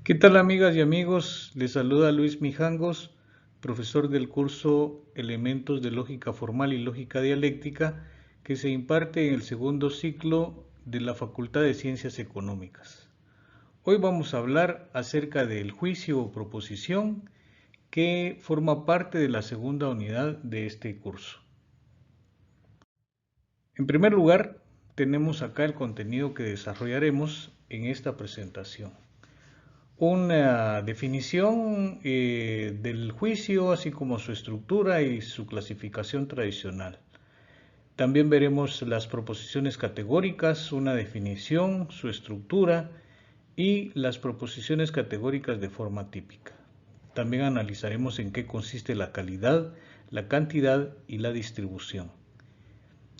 ¿Qué tal amigas y amigos? Les saluda Luis Mijangos, profesor del curso Elementos de Lógica Formal y Lógica Dialéctica, que se imparte en el segundo ciclo de la Facultad de Ciencias Económicas. Hoy vamos a hablar acerca del juicio o proposición que forma parte de la segunda unidad de este curso. En primer lugar, tenemos acá el contenido que desarrollaremos en esta presentación. Una definición del juicio, así como su estructura y su clasificación tradicional. También veremos las proposiciones categóricas, una definición, su estructura y las proposiciones categóricas de forma típica. También analizaremos en qué consiste la calidad, la cantidad y la distribución,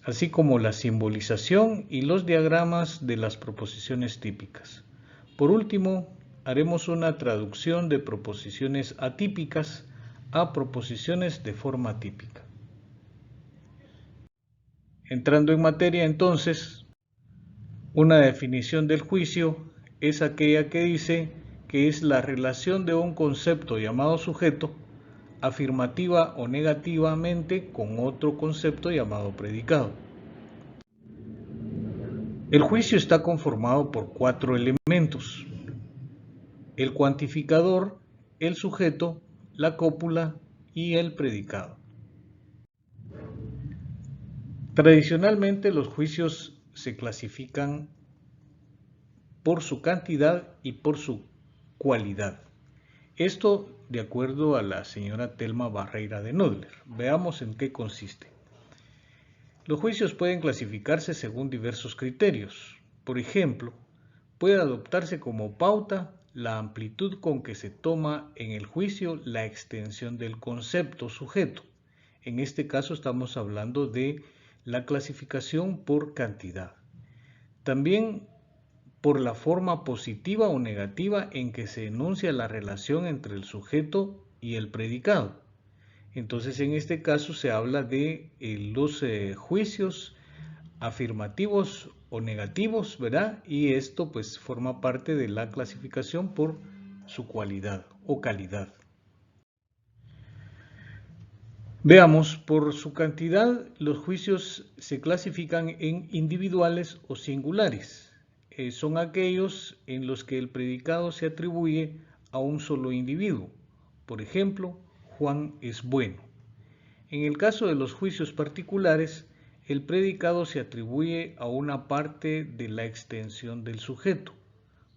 así como la simbolización y los diagramas de las proposiciones típicas. Por último, haremos una traducción de proposiciones atípicas a proposiciones de forma típica. Entrando en materia, entonces, una definición del juicio es aquella que dice que es la relación de un concepto llamado sujeto afirmativa o negativamente con otro concepto llamado predicado. El juicio está conformado por 4 elementos: el cuantificador, el sujeto, la cópula y el predicado. Tradicionalmente los juicios se clasifican por su cantidad y por su cualidad. Esto de acuerdo a la señora Thelma Barreira de Nodler. Veamos en qué consiste. Los juicios pueden clasificarse según diversos criterios. Por ejemplo, puede adoptarse como pauta la amplitud con que se toma en el juicio la extensión del concepto sujeto. En este caso estamos hablando de la clasificación por cantidad. También por la forma positiva o negativa en que se enuncia la relación entre el sujeto y el predicado. Entonces, en este caso se habla de los juicios afirmativos o negativos, ¿verdad? Y esto pues forma parte de la clasificación por su cualidad o calidad. Veamos, por su cantidad, los juicios se clasifican en individuales o singulares. Son aquellos en los que el predicado se atribuye a un solo individuo. Por ejemplo, Juan es bueno. En el caso de los juicios particulares, el predicado se atribuye a una parte de la extensión del sujeto.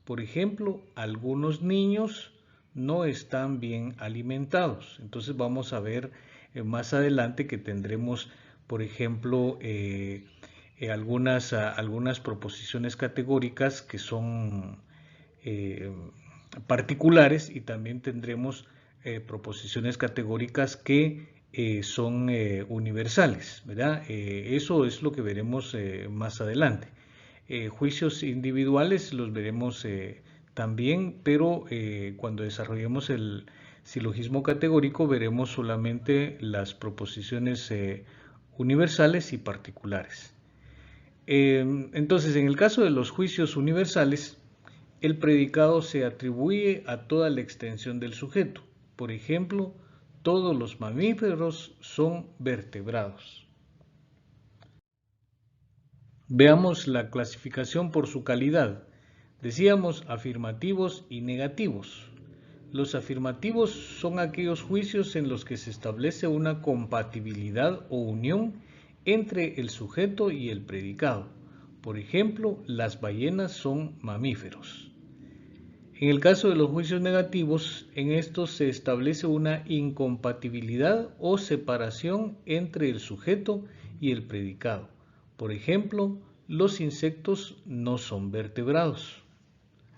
Por ejemplo, algunos niños no están bien alimentados. Entonces vamos a ver más adelante que tendremos, por ejemplo, algunas proposiciones categóricas que son particulares, y también tendremos proposiciones categóricas que son universales, ¿verdad? Eso es lo que veremos más adelante. Juicios individuales los veremos también, pero cuando desarrollemos el silogismo categórico veremos solamente las proposiciones universales y particulares. Entonces, en el caso de los juicios universales, el predicado se atribuye a toda la extensión del sujeto. Por ejemplo, todos los mamíferos son vertebrados. Veamos la clasificación por su calidad. Decíamos afirmativos y negativos. Los afirmativos son aquellos juicios en los que se establece una compatibilidad o unión entre el sujeto y el predicado. Por ejemplo, las ballenas son mamíferos. En el caso de los juicios negativos, en estos se establece una incompatibilidad o separación entre el sujeto y el predicado. Por ejemplo, los insectos no son vertebrados.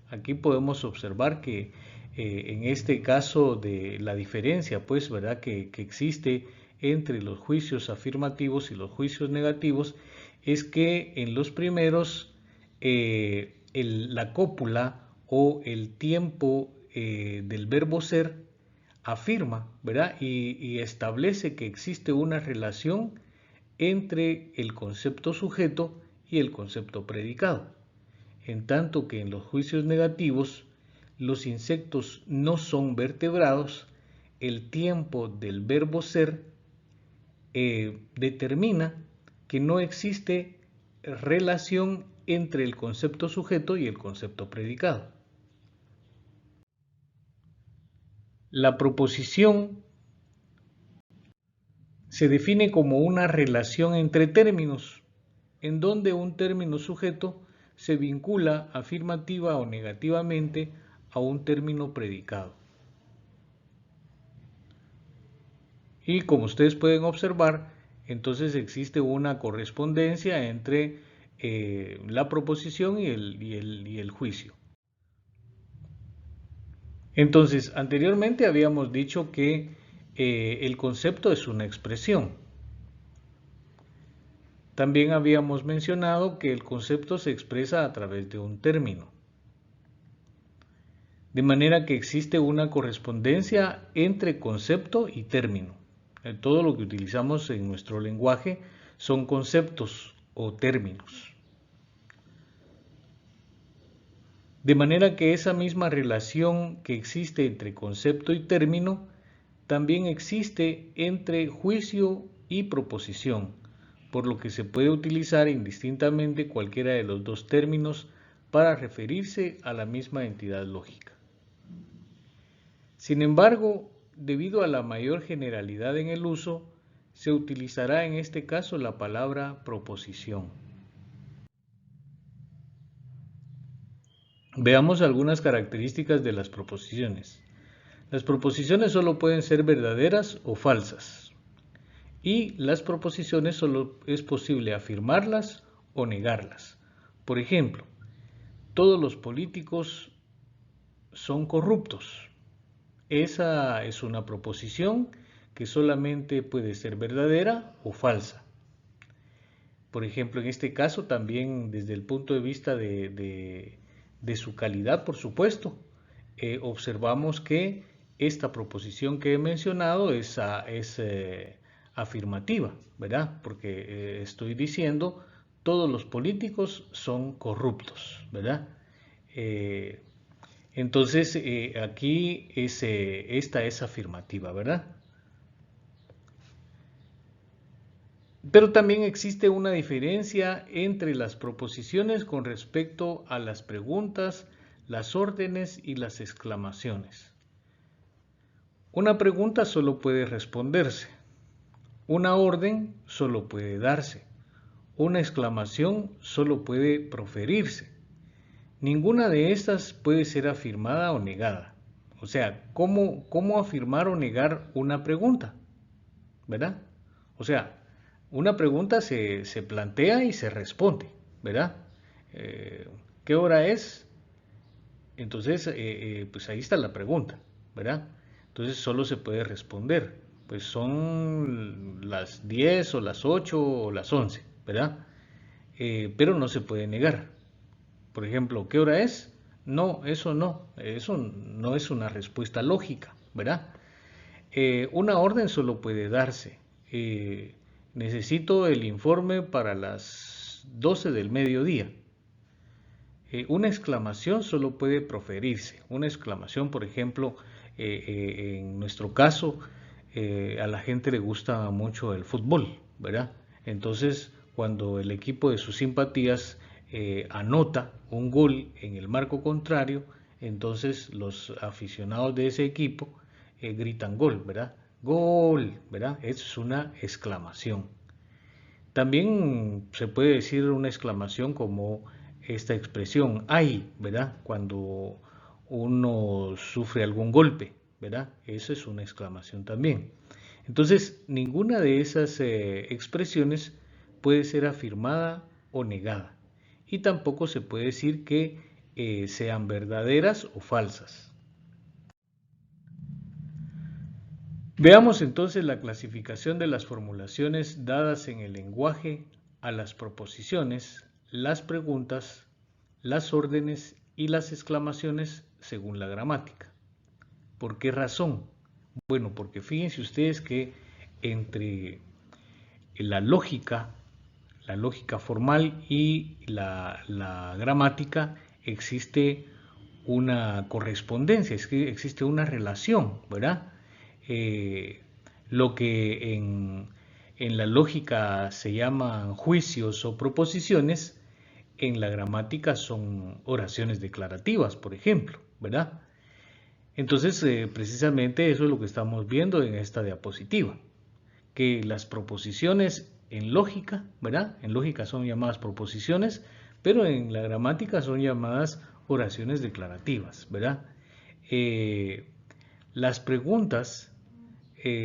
Aquí podemos observar que en este caso de la diferencia, pues, ¿verdad?, que existe entre los juicios afirmativos y los juicios negativos, es que en los primeros la cópula o el tiempo del verbo ser afirma, ¿verdad?, y establece que existe una relación entre el concepto sujeto y el concepto predicado. En tanto que en los juicios negativos, los insectos no son vertebrados, el tiempo del verbo ser determina que no existe relación entre el concepto sujeto y el concepto predicado. La proposición se define como una relación entre términos, en donde un término sujeto se vincula afirmativa o negativamente a un término predicado. Y como ustedes pueden observar, entonces existe una correspondencia entre la proposición y el juicio. Entonces, anteriormente habíamos dicho que el concepto es una expresión. También habíamos mencionado que el concepto se expresa a través de un término. De manera que existe una correspondencia entre concepto y término. Todo lo que utilizamos en nuestro lenguaje son conceptos o términos. De manera que esa misma relación que existe entre concepto y término también existe entre juicio y proposición, por lo que se puede utilizar indistintamente cualquiera de los dos términos para referirse a la misma entidad lógica. Sin embargo, debido a la mayor generalidad en el uso, se utilizará en este caso la palabra proposición. Veamos algunas características de las proposiciones. Las proposiciones solo pueden ser verdaderas o falsas. Y las proposiciones solo es posible afirmarlas o negarlas. Por ejemplo, todos los políticos son corruptos. Esa es una proposición que solamente puede ser verdadera o falsa. Por ejemplo, en este caso también desde el punto de vista de su calidad, por supuesto, observamos que esta proposición que he mencionado es afirmativa, ¿verdad? Porque estoy diciendo todos los políticos son corruptos, ¿verdad? Entonces aquí esta es afirmativa, ¿verdad? Pero también existe una diferencia entre las proposiciones con respecto a las preguntas, las órdenes y las exclamaciones. Una pregunta solo puede responderse. Una orden solo puede darse. Una exclamación solo puede proferirse. Ninguna de estas puede ser afirmada o negada. O sea, ¿cómo afirmar o negar una pregunta? ¿Verdad? O sea, una pregunta se plantea y se responde, ¿verdad? ¿Qué hora es? Entonces, pues ahí está la pregunta, ¿verdad? Entonces solo se puede responder, pues son las 10 o las 8 o las 11, ¿verdad? Pero no se puede negar. Por ejemplo, ¿qué hora es? No, eso no es una respuesta lógica, ¿verdad? Una orden solo puede darse. Necesito el informe para las 12 del mediodía. Una exclamación solo puede proferirse. Una exclamación, por ejemplo, en nuestro caso, a la gente le gusta mucho el fútbol, ¿verdad? Entonces, cuando el equipo de sus simpatías anota un gol en el marco contrario, entonces los aficionados de ese equipo gritan gol, ¿verdad? Gol, ¿verdad? Es una exclamación. También se puede decir una exclamación como esta expresión, ¡ay!, ¿verdad? Cuando uno sufre algún golpe, ¿verdad? Eso es una exclamación también. Entonces, ninguna de esas expresiones puede ser afirmada o negada. Y tampoco se puede decir que sean verdaderas o falsas. Veamos entonces la clasificación de las formulaciones dadas en el lenguaje a las proposiciones, las preguntas, las órdenes y las exclamaciones según la gramática. ¿Por qué razón? Bueno, porque fíjense ustedes que entre la lógica formal y la gramática existe una correspondencia, es que existe una relación, ¿verdad? Lo que en la lógica se llaman juicios o proposiciones, en la gramática son oraciones declarativas, por ejemplo, ¿verdad? Entonces, precisamente eso es lo que estamos viendo en esta diapositiva, que las proposiciones en lógica, ¿verdad? En lógica son llamadas proposiciones, pero en la gramática son llamadas oraciones declarativas, ¿verdad? Las preguntas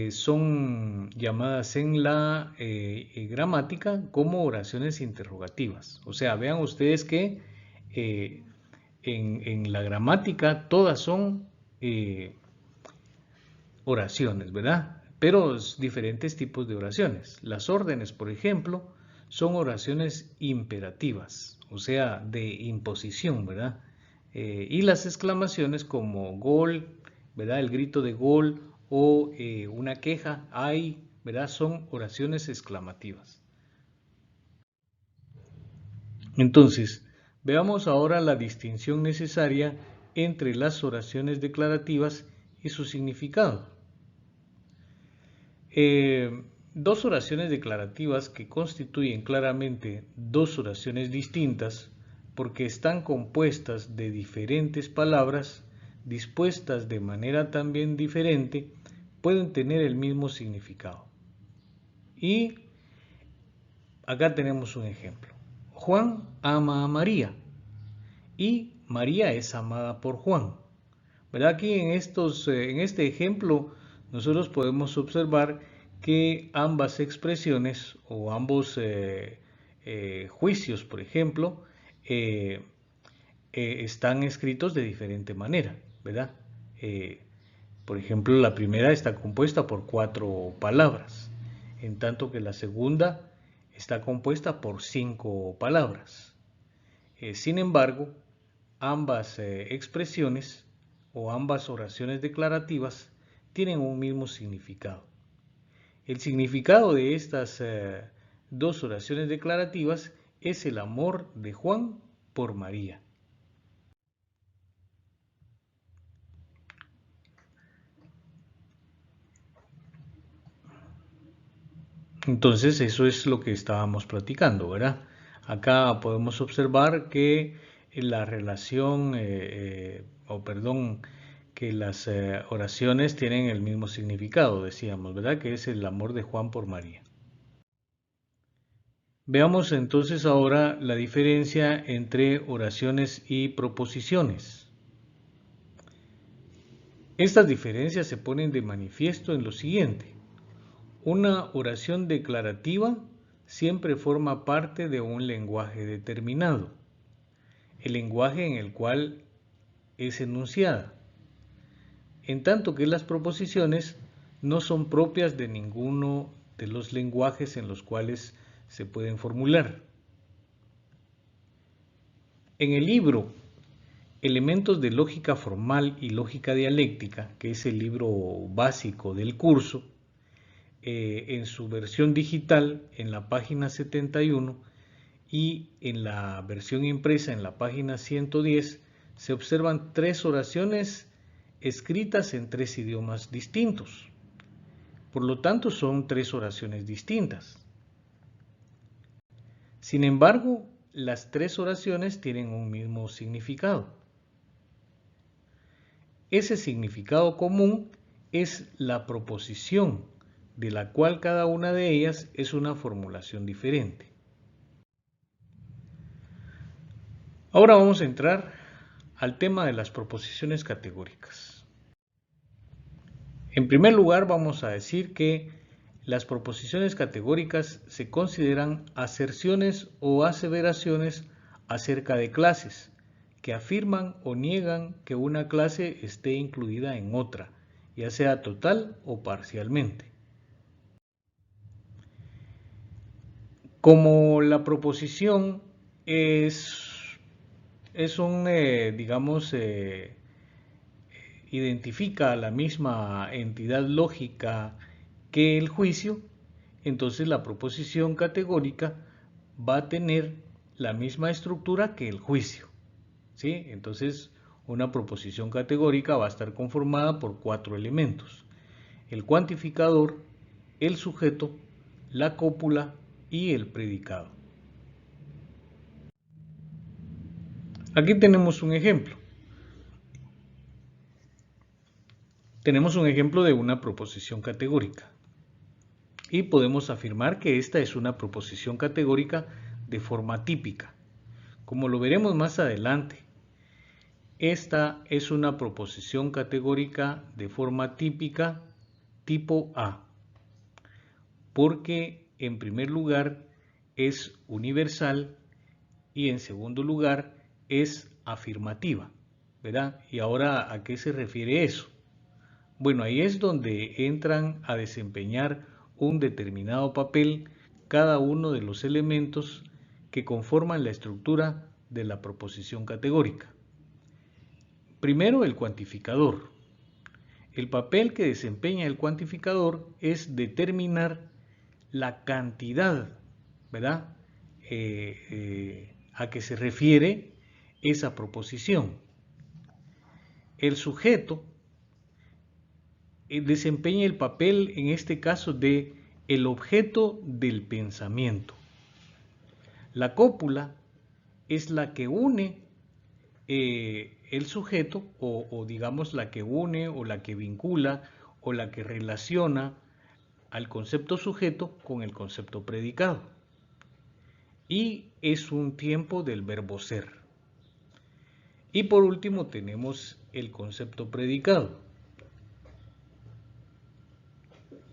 son llamadas en la gramática como oraciones interrogativas. O sea, vean ustedes que en la gramática todas son oraciones, ¿verdad? Pero diferentes tipos de oraciones. Las órdenes, por ejemplo, son oraciones imperativas, o sea, de imposición, ¿verdad? Y las exclamaciones como gol, ¿verdad? El grito de gol o una queja, ay, ¿verdad? Son oraciones exclamativas. Entonces, veamos ahora la distinción necesaria entre las oraciones declarativas y su significado. Dos oraciones declarativas que constituyen claramente dos oraciones distintas porque están compuestas de diferentes palabras dispuestas de manera también diferente, pueden tener el mismo significado. Y acá tenemos un ejemplo. Juan ama a María y María es amada por Juan. ¿Verdad? Aquí en este ejemplo nosotros podemos observar que ambas expresiones o ambos juicios, por ejemplo, están escritos de diferente manera, ¿verdad? Por ejemplo, la primera está compuesta por 4 palabras, en tanto que la segunda está compuesta por 5 palabras. Sin embargo, ambas expresiones o ambas oraciones declarativas tienen un mismo significado. El significado de estas dos oraciones declarativas es el amor de Juan por María. Entonces, eso es lo que estábamos platicando, ¿verdad? Acá podemos observar que la relación, que las oraciones tienen el mismo significado, decíamos, ¿verdad? Que es el amor de Juan por María. Veamos entonces ahora la diferencia entre oraciones y proposiciones. Estas diferencias se ponen de manifiesto en lo siguiente. Una oración declarativa siempre forma parte de un lenguaje determinado, el lenguaje en el cual es enunciada, en tanto que las proposiciones no son propias de ninguno de los lenguajes en los cuales se pueden formular. En el libro Elementos de lógica formal y lógica dialéctica, que es el libro básico del curso, en su versión digital en la página 71 y en la versión impresa en la página 110 se observan 3 oraciones escritas en 3 idiomas distintos. Por lo tanto, son 3 oraciones distintas. Sin embargo, las 3 oraciones tienen un mismo significado. Ese significado común es la proposición, de la cual cada una de ellas es una formulación diferente. Ahora vamos a entrar al tema de las proposiciones categóricas. En primer lugar, vamos a decir que las proposiciones categóricas se consideran aserciones o aseveraciones acerca de clases que afirman o niegan que una clase esté incluida en otra, ya sea total o parcialmente. Como la proposición identifica la misma entidad lógica que el juicio, entonces la proposición categórica va a tener la misma estructura que el juicio, ¿sí? Entonces, Una proposición categórica va a estar conformada por 4 elementos: el cuantificador, el sujeto, la cópula y el predicado. Aquí tenemos un ejemplo. Tenemos un ejemplo de una proposición categórica. Y podemos afirmar que esta es una proposición categórica de forma típica. Como lo veremos más adelante, esta es una proposición categórica de forma típica tipo A, porque en primer lugar es universal y en segundo lugar es afirmativa, ¿verdad? Y ahora, ¿a qué se refiere eso? Bueno, ahí es donde entran a desempeñar un determinado papel cada uno de los elementos que conforman la estructura de la proposición categórica. Primero, el cuantificador. El papel que desempeña el cuantificador es determinar la cantidad, ¿verdad? A que se refiere esa proposición. El sujeto desempeña el papel, en este caso, de el objeto del pensamiento. La cópula es la que une el sujeto, o digamos la que une o la que vincula o la que relaciona al concepto sujeto con el concepto predicado. Y es un tiempo del verbo ser. Y por último tenemos el concepto predicado,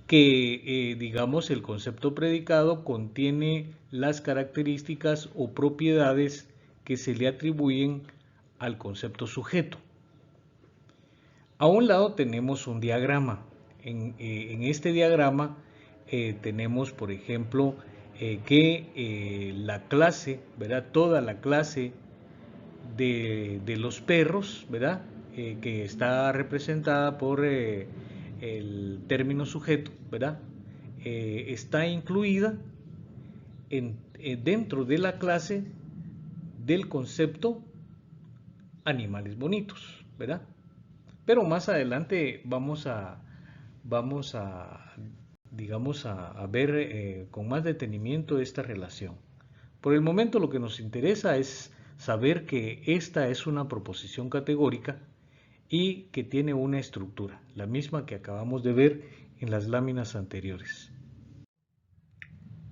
que digamos el concepto predicado contiene las características o propiedades que se le atribuyen al concepto sujeto. A un lado tenemos un diagrama. En este diagrama tenemos, por ejemplo, que la clase, ¿verdad? Toda la clase de los perros, ¿verdad? Que está representada por el término sujeto, ¿verdad? Está incluida dentro de la clase del concepto animales bonitos, ¿verdad? Pero más adelante vamos a digamos, a ver con más detenimiento esta relación. Por el momento lo que nos interesa es saber que esta es una proposición categórica y que tiene una estructura, la misma que acabamos de ver en las láminas anteriores.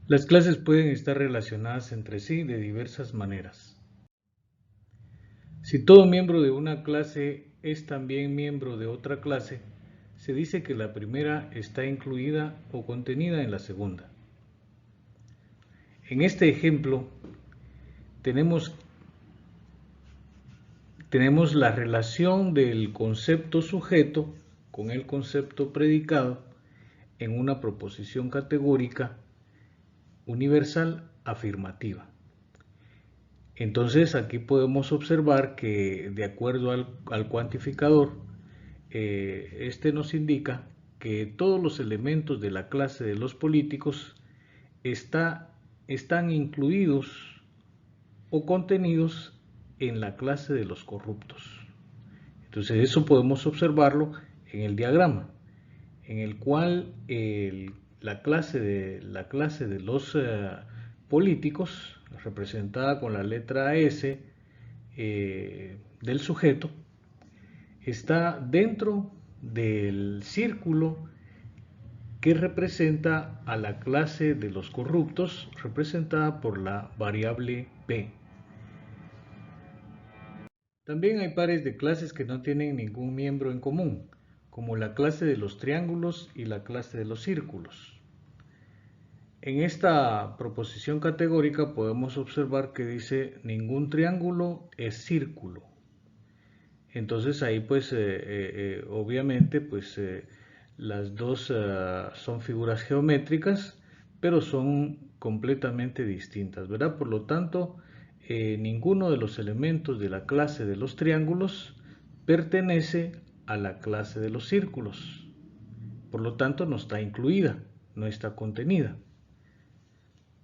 Las clases pueden estar relacionadas entre sí de diversas maneras. Si todo miembro de una clase es también miembro de otra clase, se dice que la primera está incluida o contenida en la segunda. En este ejemplo tenemos la relación del concepto sujeto con el concepto predicado en una proposición categórica universal afirmativa. Entonces aquí podemos observar que de acuerdo al cuantificador, este nos indica que todos los elementos de la clase de los políticos están incluidos o contenidos en la clase de los corruptos. Entonces eso podemos observarlo en el diagrama, en el cual la clase de los políticos, representada con la letra S del sujeto, está dentro del círculo que representa a la clase de los corruptos, representada por la variable B. También hay pares de clases que no tienen ningún miembro en común, como la clase de los triángulos y la clase de los círculos. En esta proposición categórica podemos observar que dice ningún triángulo es círculo. Entonces ahí pues obviamente pues las dos son figuras geométricas, pero son completamente distintas, ¿verdad? Por lo tanto, ninguno de los elementos de la clase de los triángulos pertenece a la clase de los círculos. Por lo tanto, no está incluida, no está contenida.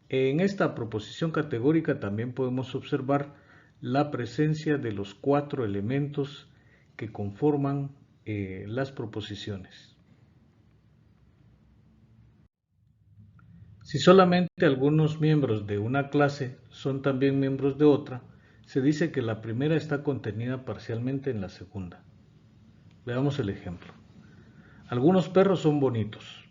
En esta proposición categórica también podemos observar la presencia de los 4 elementos que conforman las proposiciones. Si solamente algunos miembros de una clase son también miembros de otra, se dice que la primera está contenida parcialmente en la segunda. Veamos el ejemplo. Algunos perros son bonitos.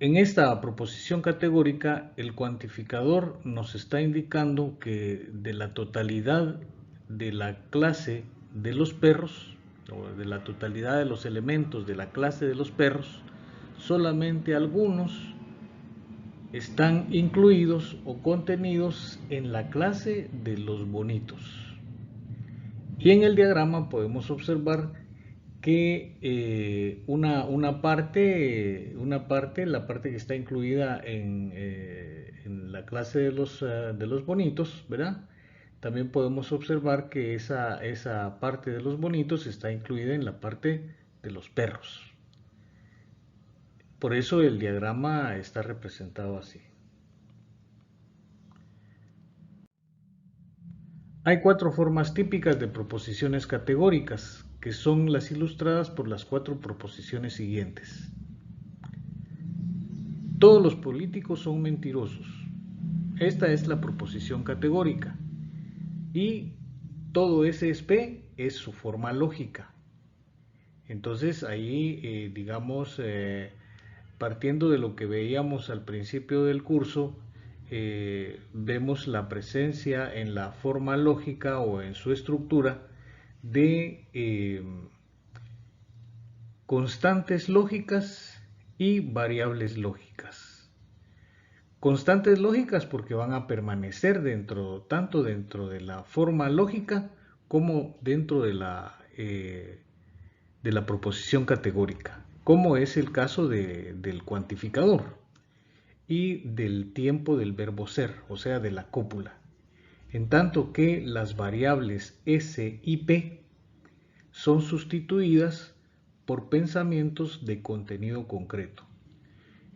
En esta proposición categórica, el cuantificador nos está indicando que de la totalidad de la clase de los perros, o de la totalidad de los elementos de la clase de los perros, solamente algunos están incluidos o contenidos en la clase de los bonitos. Y en el diagrama podemos observar que una parte, la parte que está incluida en la clase de los bonitos, ¿verdad? También podemos observar que esa parte de los bonitos está incluida en la parte de los perros. Por eso el diagrama está representado así. Hay 4 formas típicas de proposiciones categóricas, que son las ilustradas por las 4 proposiciones siguientes. Todos los políticos son mentirosos. Esta es la proposición categórica. Y todo S es P es su forma lógica. Entonces ahí, digamos, partiendo de lo que veíamos al principio del curso, vemos la presencia en la forma lógica o en su estructura de constantes lógicas y variables lógicas. Constantes lógicas porque van a permanecer tanto dentro de la forma lógica como dentro de la proposición categórica, como es el caso del cuantificador y del tiempo del verbo ser, o sea, de la cópula. En tanto que las variables S y P son sustituidas por pensamientos de contenido concreto.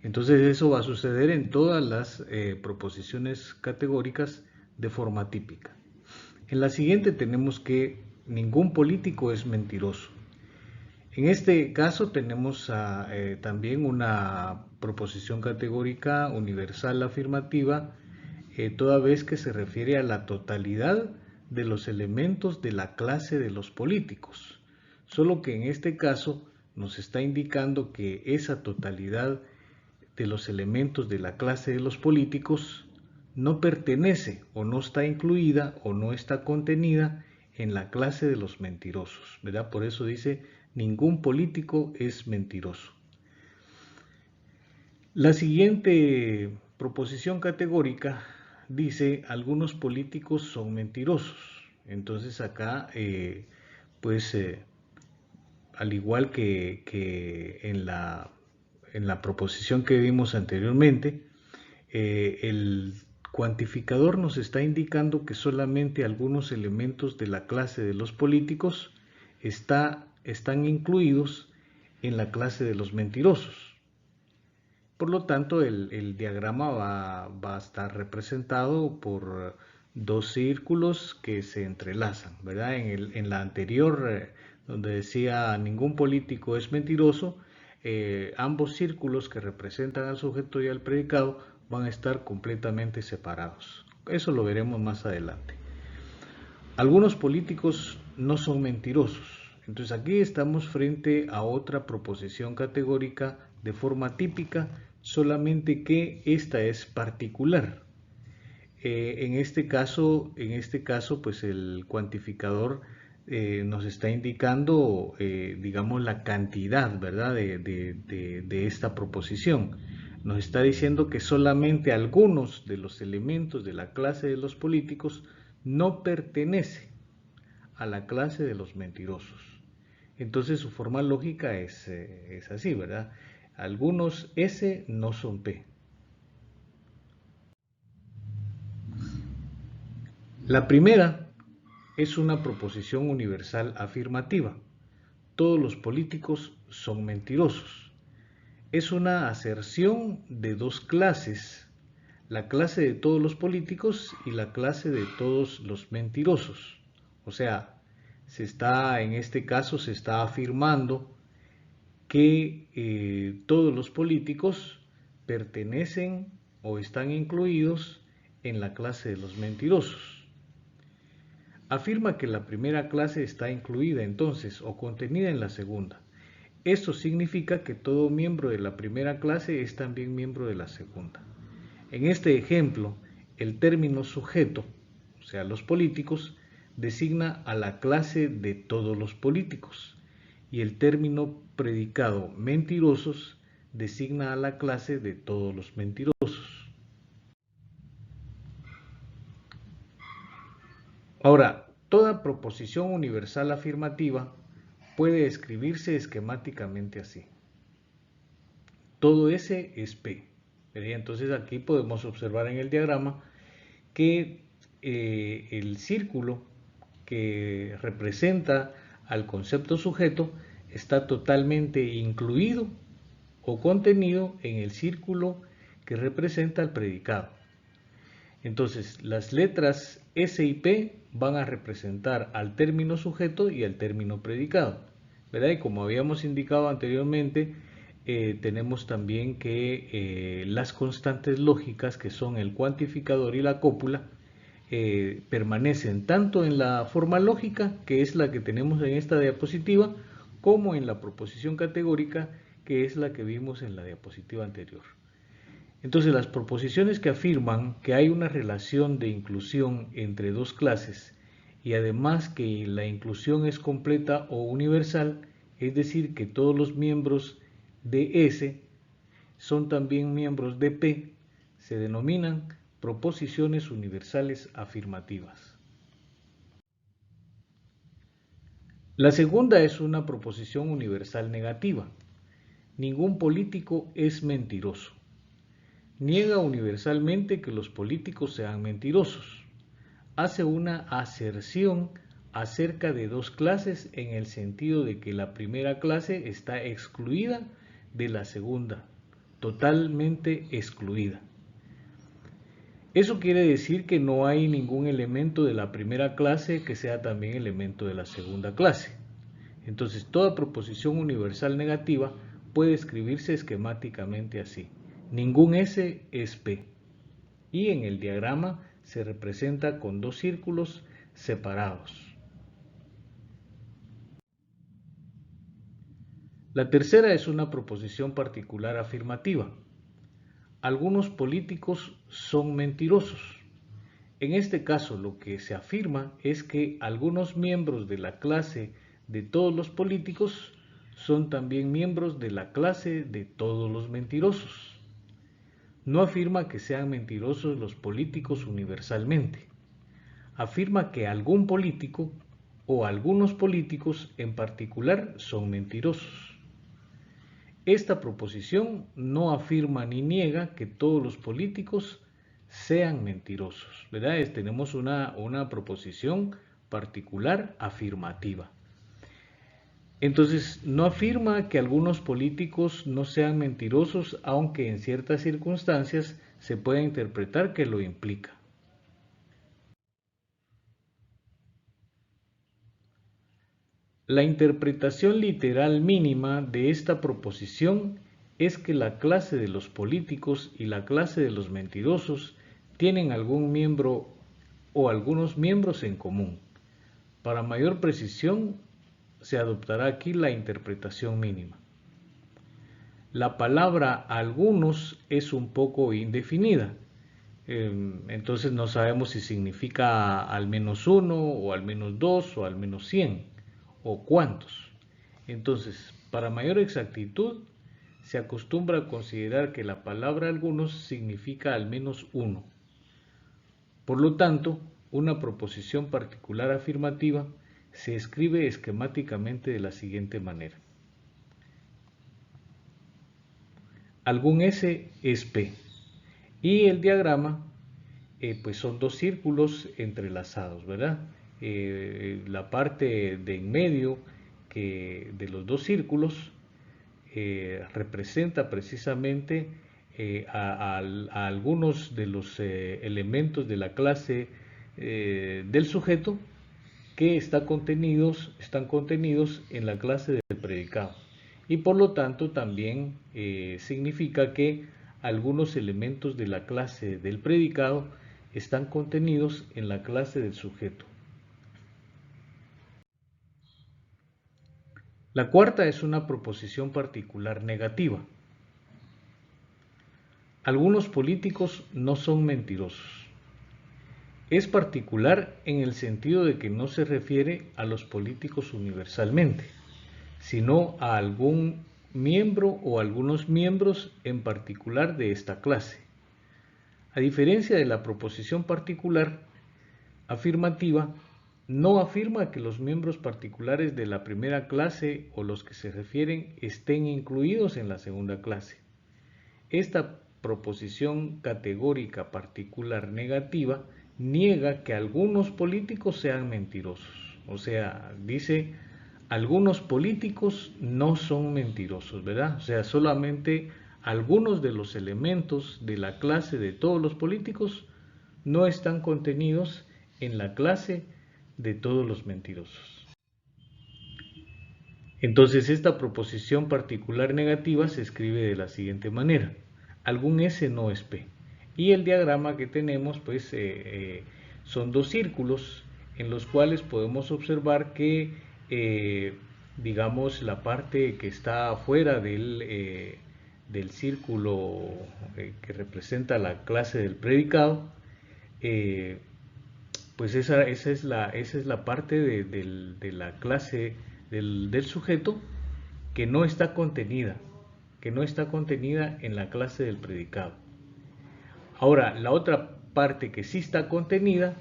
Entonces eso va a suceder en todas las proposiciones categóricas de forma típica. En la siguiente tenemos que ningún político es mentiroso. En este caso tenemos también una proposición categórica universal afirmativa, toda vez que se refiere a la totalidad de los elementos de la clase de los políticos. Solo que en este caso nos está indicando que esa totalidad de los elementos de la clase de los políticos no pertenece o no está incluida o no está contenida en la clase de los mentirosos, ¿verdad? Por eso dice, ningún político es mentiroso. La siguiente proposición categórica dice, algunos políticos son mentirosos. Entonces acá, al igual que en la proposición que vimos anteriormente, el cuantificador nos está indicando que solamente algunos elementos de la clase de los políticos están incluidos en la clase de los mentirosos. Por lo tanto, el diagrama va a estar representado por 2 círculos que se entrelazan, ¿verdad? En la anterior, donde decía ningún político es mentiroso, ambos círculos que representan al sujeto y al predicado van a estar completamente separados. Eso lo veremos más adelante. Algunos políticos no son mentirosos. Entonces aquí estamos frente a otra proposición categórica de forma típica, solamente que esta es particular. En este caso, pues el cuantificador nos está indicando, digamos, la cantidad, ¿verdad?, de esta proposición. Nos está diciendo que solamente algunos de los elementos de la clase de los políticos no pertenecen a la clase de los mentirosos. Entonces su forma lógica es así, ¿verdad? Algunos S no son P. La primera es una proposición universal afirmativa. Todos los políticos son mentirosos. Es una aserción de 2 clases, la clase de todos los políticos y la clase de todos los mentirosos. O sea, en este caso se está afirmando que todos los políticos pertenecen o están incluidos en la clase de los mentirosos. Afirma que la primera clase está incluida entonces o contenida en la segunda. Esto significa que todo miembro de la primera clase es también miembro de la segunda. En este ejemplo, el término sujeto, o sea, los políticos, designa a la clase de todos los políticos, y el término predicado mentirosos designa a la clase de todos los mentirosos. Ahora, toda proposición universal afirmativa puede escribirse esquemáticamente así. Todo S es P. Entonces aquí podemos observar en el diagrama que el círculo que representa al concepto sujeto está totalmente incluido o contenido en el círculo que representa al predicado. Entonces, las letras S y P van a representar al término sujeto y al término predicado, ¿verdad? Y como habíamos indicado anteriormente, tenemos también que las constantes lógicas, que son el cuantificador y la cópula, permanecen tanto en la forma lógica, que es la que tenemos en esta diapositiva, como en la proposición categórica, que es la que vimos en la diapositiva anterior. Entonces, las proposiciones que afirman que hay una relación de inclusión entre dos clases y además que la inclusión es completa o universal, es decir, que todos los miembros de S son también miembros de P, se denominan proposiciones universales afirmativas. La segunda es una proposición universal negativa. Ningún político es mentiroso. Niega universalmente que los políticos sean mentirosos. Hace una aserción acerca de dos clases en el sentido de que la primera clase está excluida de la segunda, totalmente excluida. Eso quiere decir que no hay ningún elemento de la primera clase que sea también elemento de la segunda clase. Entonces, toda proposición universal negativa puede escribirse esquemáticamente así. Ningún S es P. Y en el diagrama se representa con dos círculos separados. La tercera es una proposición particular afirmativa. Algunos políticos son mentirosos. En este caso, lo que se afirma es que algunos miembros de la clase de todos los políticos son también miembros de la clase de todos los mentirosos. No afirma que sean mentirosos los políticos universalmente. Afirma que algún político o algunos políticos en particular son mentirosos. Esta proposición no afirma ni niega que todos los políticos sean mentirosos, ¿verdad? Tenemos una proposición particular afirmativa. Entonces, no afirma que algunos políticos no sean mentirosos, aunque en ciertas circunstancias se puede interpretar que lo implica. La interpretación literal mínima de esta proposición es que la clase de los políticos y la clase de los mentirosos tienen algún miembro o algunos miembros en común. Para mayor precisión, se adoptará aquí la interpretación mínima. La palabra algunos es un poco indefinida, entonces no sabemos si significa al menos uno, o al menos dos, o al menos 100, o cuántos. Entonces, para mayor exactitud, se acostumbra a considerar que la palabra algunos significa al menos uno. Por lo tanto, una proposición particular afirmativa se escribe esquemáticamente de la siguiente manera. Algún S es P. Y el diagrama, pues son dos círculos entrelazados, ¿verdad? La parte de en medio de los dos círculos representa precisamente a algunos de los elementos de la clase del sujeto que están contenidos en la clase del predicado. Y por lo tanto también significa que algunos elementos de la clase del predicado están contenidos en la clase del sujeto. La cuarta es una proposición particular negativa. Algunos políticos no son mentirosos. Es particular en el sentido de que no se refiere a los políticos universalmente, sino a algún miembro o algunos miembros en particular de esta clase. A diferencia de la proposición particular afirmativa, no afirma que los miembros particulares de la primera clase o los que se refieren estén incluidos en la segunda clase. Esta proposición categórica particular negativa niega que algunos políticos sean mentirosos. O sea, dice, algunos políticos no son mentirosos, ¿verdad? O sea, solamente algunos de los elementos de la clase de todos los políticos no están contenidos en la clase de todos los mentirosos. Entonces, esta proposición particular negativa se escribe de la siguiente manera: algún S no es P. Y el diagrama que tenemos, pues, son dos círculos en los cuales podemos observar que, digamos, la parte que está fuera del círculo que representa la clase del predicado, pues esa es la parte de la clase del sujeto que no está contenida en la clase del predicado. Ahora, la otra parte que sí está contenida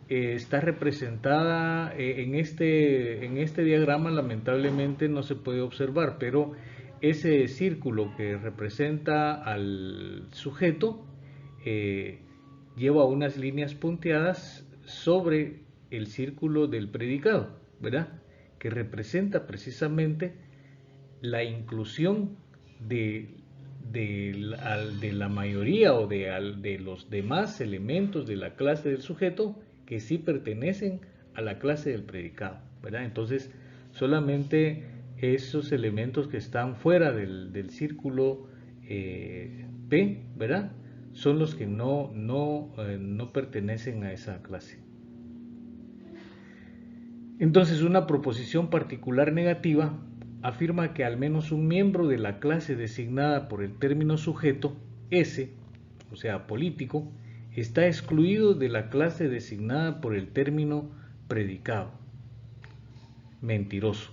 está representada en este diagrama. Lamentablemente no se puede observar, pero ese círculo que representa al sujeto lleva unas líneas punteadas sobre el círculo del predicado, ¿verdad? Que representa precisamente la inclusión de la mayoría o de los demás elementos de la clase del sujeto que sí pertenecen a la clase del predicado, ¿verdad? Entonces, solamente esos elementos que están fuera del círculo P, ¿verdad?, son los que no pertenecen a esa clase. Entonces, una proposición particular negativa afirma que al menos un miembro de la clase designada por el término sujeto, S, o sea, político, está excluido de la clase designada por el término predicado, mentiroso.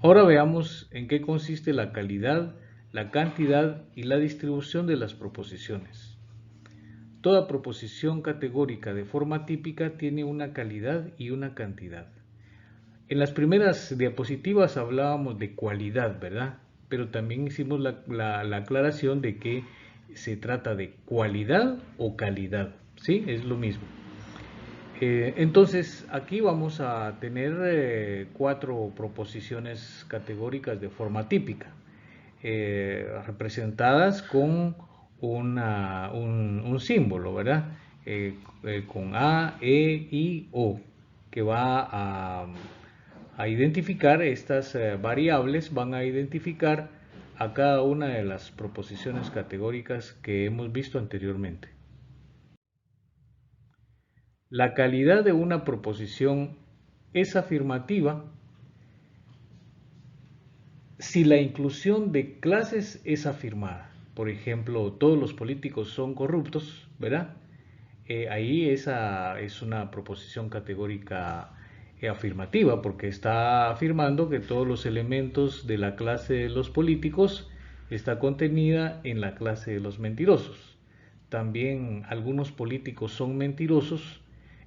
Ahora veamos en qué consiste la calidad, la cantidad y la distribución de las proposiciones. Toda proposición categórica de forma típica tiene una calidad y una cantidad. En las primeras diapositivas hablábamos de cualidad, ¿verdad? Pero también hicimos la aclaración de que se trata de cualidad o calidad, ¿sí? Es lo mismo. Entonces, aquí vamos a tener 4 proposiciones categóricas de forma típica, representadas con un símbolo, ¿verdad? Con A, E, I, O, que va a identificar estas variables, van a identificar a cada una de las proposiciones categóricas que hemos visto anteriormente. La calidad de una proposición es afirmativa si la inclusión de clases es afirmada. Por ejemplo, todos los políticos son corruptos, ¿verdad? Ahí esa es una proposición categórica afirmativa, porque está afirmando que todos los elementos de la clase de los políticos está contenida en la clase de los mentirosos. También algunos políticos son mentirosos,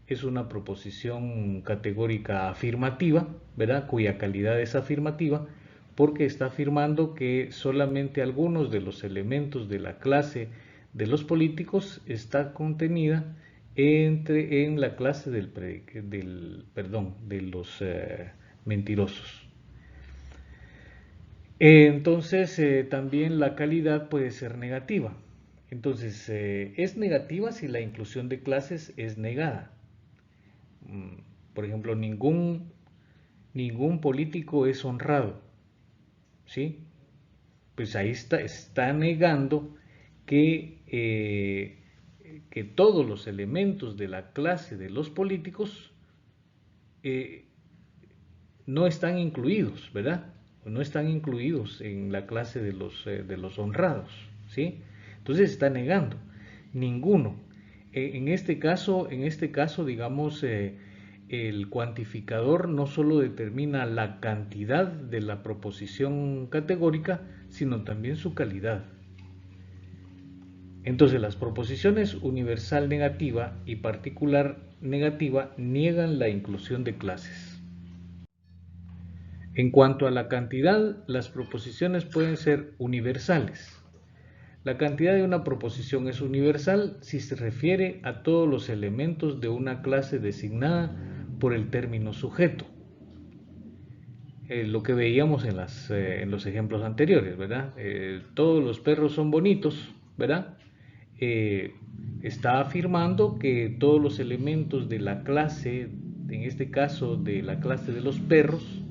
es una proposición categórica afirmativa, ¿verdad?, cuya calidad es afirmativa, porque está afirmando que solamente algunos de los elementos de la clase de los políticos está contenida en la clase de los mentirosos. Entonces, también la calidad puede ser negativa. Entonces, es negativa si la inclusión de clases es negada. Por ejemplo, ningún político es honrado, ¿sí? Pues ahí está negando que todos los elementos de la clase de los políticos eh, no están incluidos, ¿verdad? No están incluidos en la clase de los honrados, ¿sí? Entonces está negando, ninguno. En este caso, digamos, el cuantificador no solo determina la cantidad de la proposición categórica, sino también su calidad. Entonces, las proposiciones universal negativa y particular negativa niegan la inclusión de clases. En cuanto a la cantidad, las proposiciones pueden ser universales. La cantidad de una proposición es universal si se refiere a todos los elementos de una clase designada por el término sujeto. Lo que veíamos en los ejemplos anteriores, ¿verdad? Todos los perros son bonitos, ¿verdad? Está afirmando que todos los elementos de la clase, en este caso de la clase de los perros,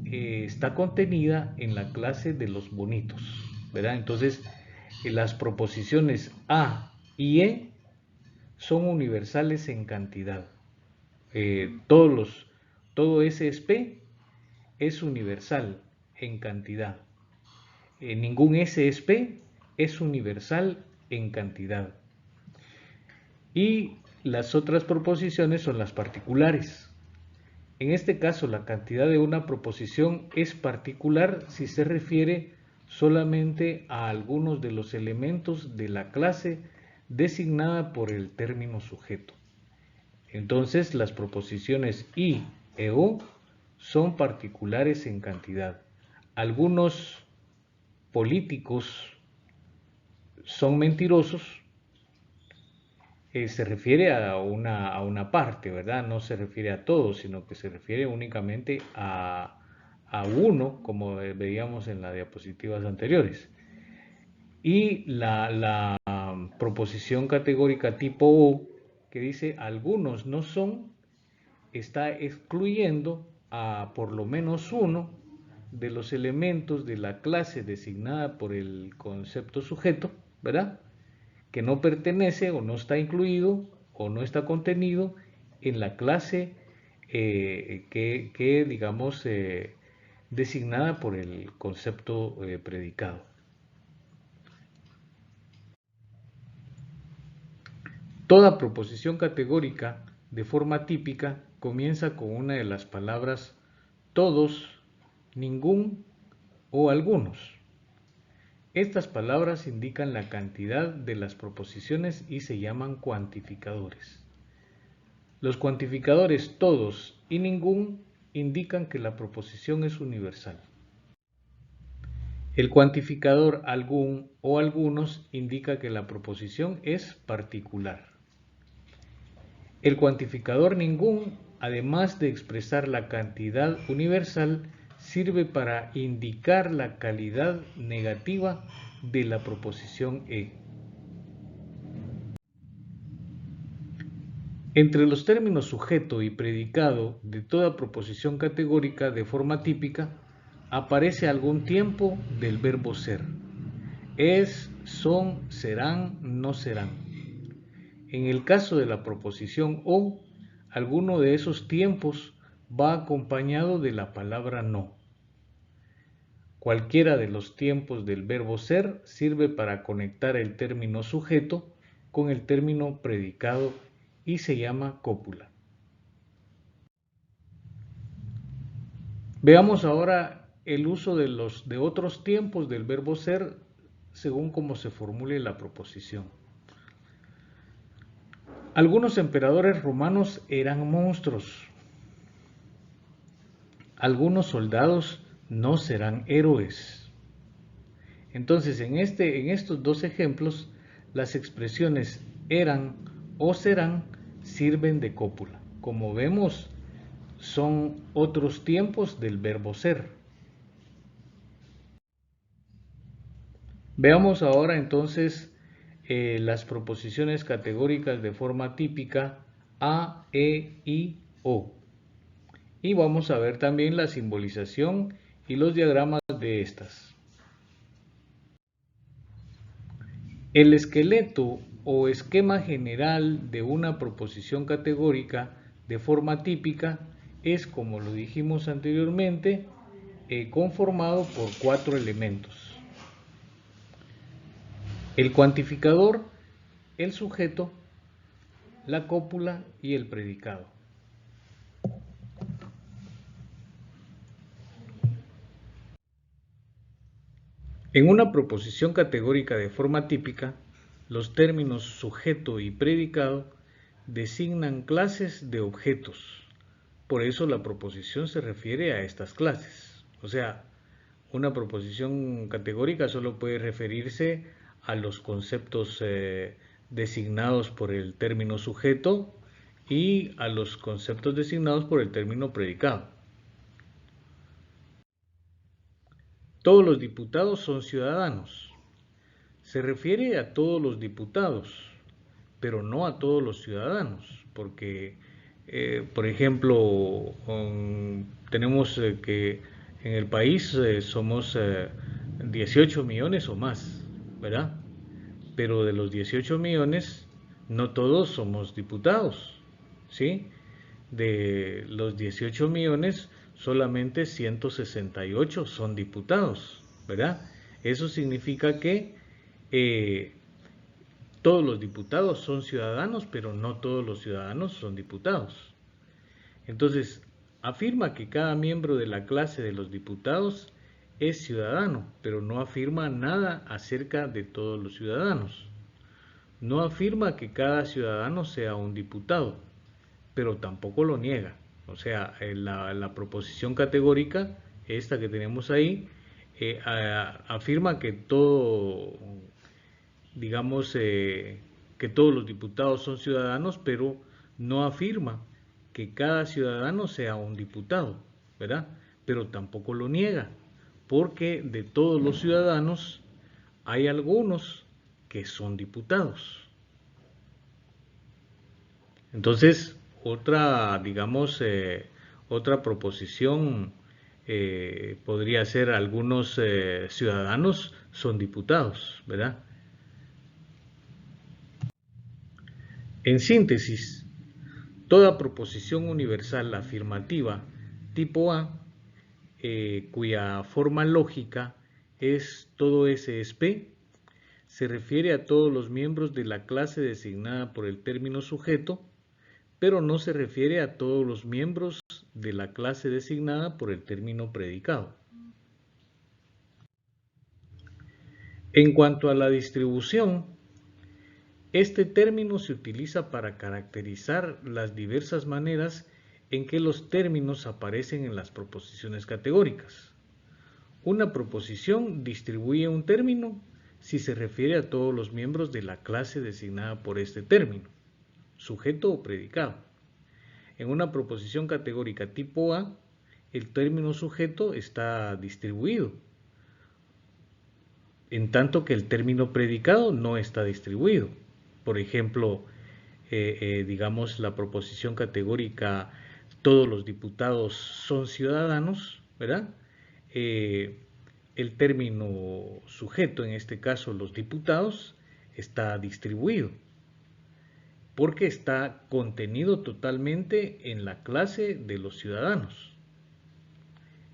está contenida en la clase de los bonitos, ¿verdad? Entonces, las proposiciones A y E son universales en cantidad. Todo S es P es universal en cantidad. Ningún S es P es universal en cantidad. Y las otras proposiciones son las particulares. En este caso, la cantidad de una proposición es particular si se refiere solamente a algunos de los elementos de la clase designada por el término sujeto. Entonces, las proposiciones I e O son particulares en cantidad. Algunos políticos son mentirosos. Se refiere a una parte, ¿verdad? No se refiere a todos, sino que se refiere únicamente a uno, como veíamos en las diapositivas anteriores. Y la proposición categórica tipo O, que dice algunos no son, está excluyendo a por lo menos uno de los elementos de la clase designada por el concepto sujeto, ¿verdad? Que no pertenece o no está incluido o no está contenido en la clase que digamos, designada por el concepto predicado. Toda proposición categórica de forma típica comienza con una de las palabras todos, ningún o algunos. Estas palabras indican la cantidad de las proposiciones y se llaman cuantificadores. Los cuantificadores todos y ningún indican que la proposición es universal. El cuantificador algún o algunos indica que la proposición es particular. El cuantificador ningún, además de expresar la cantidad universal, sirve para indicar la calidad negativa de la proposición E. Entre los términos sujeto y predicado de toda proposición categórica de forma típica aparece algún tiempo del verbo ser. Es, son, serán, no serán. En el caso de la proposición O, alguno de esos tiempos va acompañado de la palabra no. Cualquiera de los tiempos del verbo ser sirve para conectar el término sujeto con el término predicado y se llama cópula. Veamos ahora el uso de otros tiempos del verbo ser según cómo se formule la proposición. Algunos emperadores romanos eran monstruos. Algunos soldados no serán héroes. Entonces, en estos dos ejemplos, las expresiones eran o serán sirven de cópula. Como vemos, son otros tiempos del verbo ser. Veamos ahora entonces las proposiciones categóricas de forma típica A, E, I, O. Y vamos a ver también la simbolización y los diagramas de estas. El esqueleto o esquema general de una proposición categórica de forma típica es, como lo dijimos anteriormente, conformado por 4 elementos: el cuantificador, el sujeto, la cópula y el predicado. En una proposición categórica de forma típica, los términos sujeto y predicado designan clases de objetos. Por eso la proposición se refiere a estas clases. O sea, una proposición categórica solo puede referirse a los conceptos designados por el término sujeto y a los conceptos designados por el término predicado. Todos los diputados son ciudadanos. Se refiere a todos los diputados, pero no a todos los ciudadanos, porque, por ejemplo, tenemos que en el país somos 18 millones o más, ¿verdad? Pero de los 18 millones, no todos somos diputados, ¿sí? De los 18 millones, solamente 168 son diputados, ¿verdad? Eso significa que todos los diputados son ciudadanos, pero no todos los ciudadanos son diputados. Entonces, afirma que cada miembro de la clase de los diputados es ciudadano, pero no afirma nada acerca de todos los ciudadanos. No afirma que cada ciudadano sea un diputado, pero tampoco lo niega. O sea, la proposición categórica, esta que tenemos ahí, afirma que todo, digamos, que todos los diputados son ciudadanos, pero no afirma que cada ciudadano sea un diputado, ¿verdad? Pero tampoco lo niega, porque de todos los ciudadanos hay algunos que son diputados. Entonces, otra, digamos, otra proposición podría ser: algunos ciudadanos son diputados, ¿verdad? En síntesis, toda proposición universal afirmativa tipo A, cuya forma lógica es todo S es P, se refiere a todos los miembros de la clase designada por el término sujeto, pero no se refiere a todos los miembros de la clase designada por el término predicado. En cuanto a la distribución, este término se utiliza para caracterizar las diversas maneras en que los términos aparecen en las proposiciones categóricas. Una proposición distribuye un término si se refiere a todos los miembros de la clase designada por este término, sujeto o predicado. En una proposición categórica tipo A, el término sujeto está distribuido, en tanto que el término predicado no está distribuido. Por ejemplo, digamos, la proposición categórica todos los diputados son ciudadanos, ¿verdad? El término sujeto, en este caso los diputados, está distribuido, porque está contenido totalmente en la clase de los ciudadanos.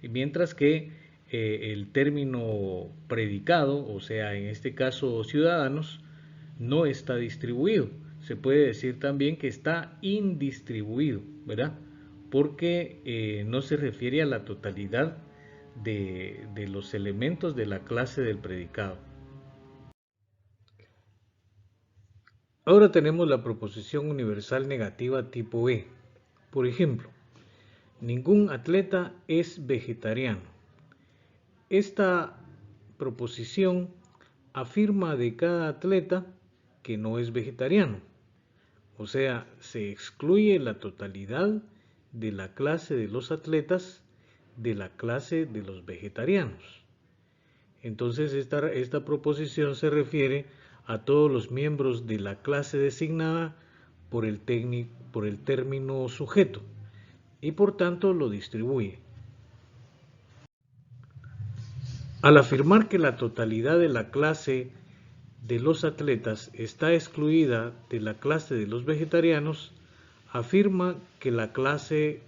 Mientras que el término predicado, o sea, en este caso ciudadanos, no está distribuido. Se puede decir también que está indistribuido, ¿verdad? Porque no se refiere a la totalidad de los elementos de la clase del predicado. Ahora tenemos la proposición universal negativa tipo E. Por ejemplo, ningún atleta es vegetariano. Esta proposición afirma de cada atleta que no es vegetariano. O sea, se excluye la totalidad de la clase de los atletas de la clase de los vegetarianos. Entonces esta proposición se refiere a todos los miembros de la clase designada por el término sujeto y por tanto lo distribuye. Al afirmar que la totalidad de la clase de los atletas está excluida de la clase de los vegetarianos, afirma que la clase